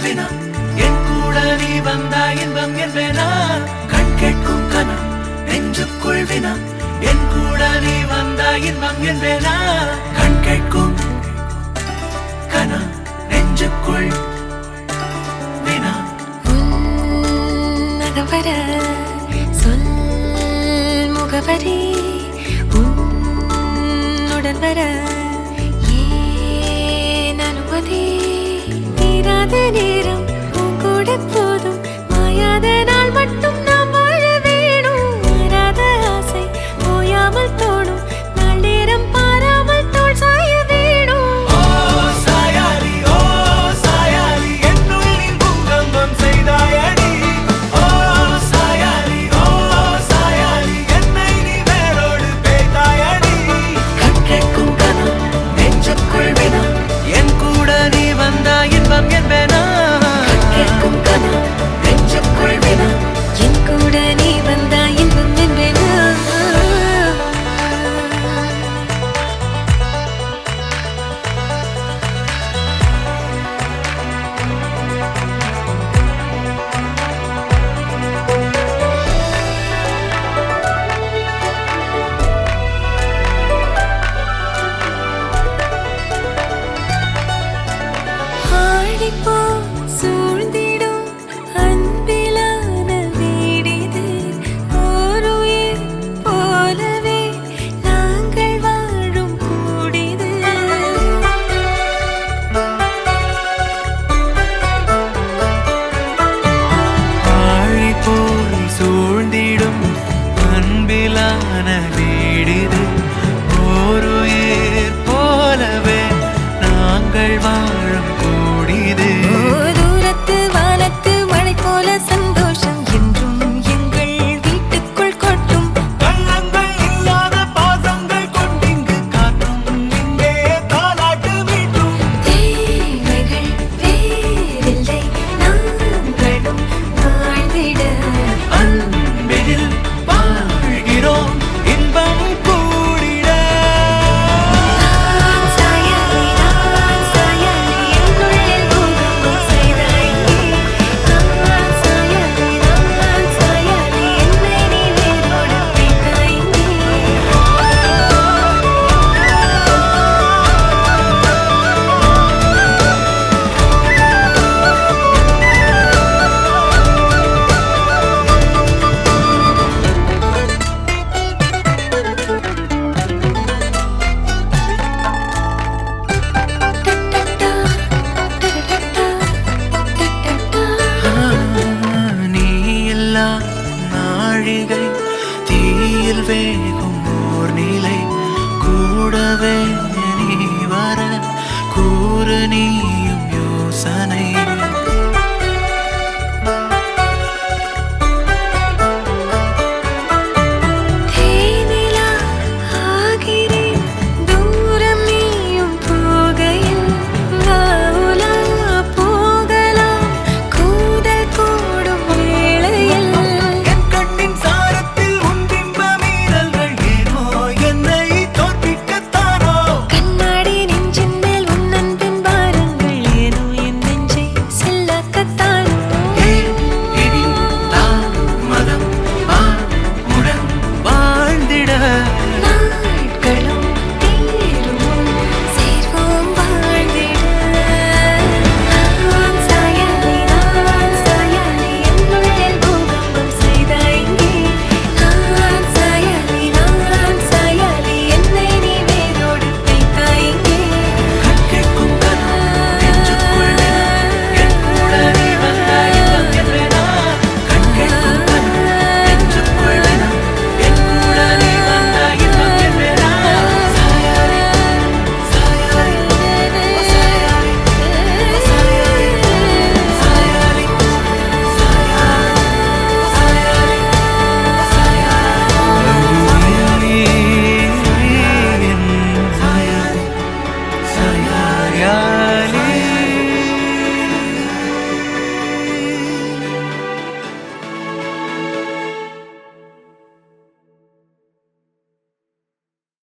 வினா என் கூட நீ வந்தா இன்பம் என்பேனா கண் கேட்கும் கனா நெஞ்சுக்குள் வினா என் கூட நீ வந்தா இன்பம் என்பேனா கண் கேட்கும் கனா நெஞ்சுக்குள் வினா நகவர சொல் முகவரி உன்னுடன் வர ஏன் அனுமதி தீராத நேரம் உன் கூட போதும் மாயாத நாள் மட்டும் நாம் வாழ வேணும் மாறாத ஆசை ஓயாமல் தோணும் நாள் நேரம் பாராமல் தோள் சாய வேணும் ஓ சாயாரி என்னுள் நீ பூகம்பம் செய்தாயடி ஓ சாயாரி என்னை நீ வேரோடு பேய்த்தாயடி கண் கேட்கும் கனா நெஞ்சுக்குள் வினா என் கூட நீ வந்தா இன்பம் என்பேனா கண் கேட்கும் கனா நெஞ்சுக்குள் வினா என் கூட நீ வந்தா இன்பம் என்பேனா ஆடிப்போ சூழ்ந்திடும் அன்பிலான வீடிது ஒரு உயிர் போலவே நாங்கள் வாழும் கூடிது ஆழி போல் சூழ்ந்திடும் அன்பிலான வீடிது ஓருயிர் போலவே நாங்கள் வாழும் கூடிது தூரத்து வானத்து மழை போல சந்தோஷம் என்றும் எங்கள் வீட்டுக்குள் கொட்டும் கள்ளங்கள் இல்லாத பாசங்கள் கொண்டிங்கு காற்றும் இங்கே தாலாட்டு மீட்டும் தேவைகள் வேறில்லை நாங்களும் வாழ்ந்திட அன்பினில் வாழ்கிறோம் இன்பம் கூடிட நான் சாயலை என்னுள்ளே பூகம்பம் செய்தாய் நான் சாயலை என்னை நீ வேரோடு பிடித்தாய் நீ இல்லா நாழிகை தீயில் வேகும் ஓர் நிலை கூடவே